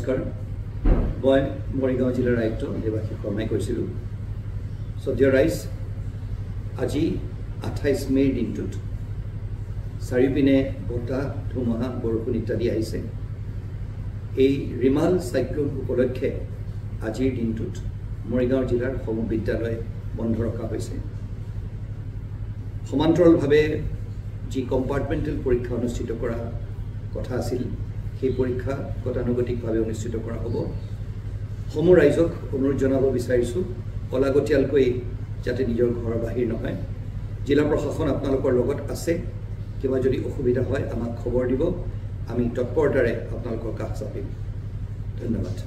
নমস্কাৰ মই মৰিগাঁও জিলাৰ আয়ুক্ত দেৱাশীষ শৰ্মাই কৈছিলোঁ সো ডিয়াৰ ৰাইজ আজি 28 মেৰ দিনটোত চাৰিওপিনে বতাহ ধুমুহা বৰষুণ ইত্যাদি আহিছে এই ৰিমাল সাইক্লোন উপলক্ষে আজিৰ দিনটোত মৰিগাঁও জিলাৰ সমূহ বিদ্যালয় বন্ধ ৰখা হৈছে সমান্তৰালভাৱে যি কম্পাৰ্টমেণ্টেল পৰীক্ষা অনুষ্ঠিত কৰা কথা আছিল সেই পৰীক্ষা গতানুগতিকভাৱে অনুষ্ঠিত কৰা হ'ব সমূহ ৰাইজক অনুৰোধ জনাব বিচাৰিছোঁ অলাগতিয়ালকৈ যাতে নিজৰ ঘৰৰ বাহিৰ নহয় জিলা প্ৰশাসন আপোনালোকৰ লগত আছে কিবা যদি অসুবিধা হয় আমাক খবৰ দিব আমি তৎপৰতাৰে আপোনালোকৰ কাষ চাপিম ধন্যবাদ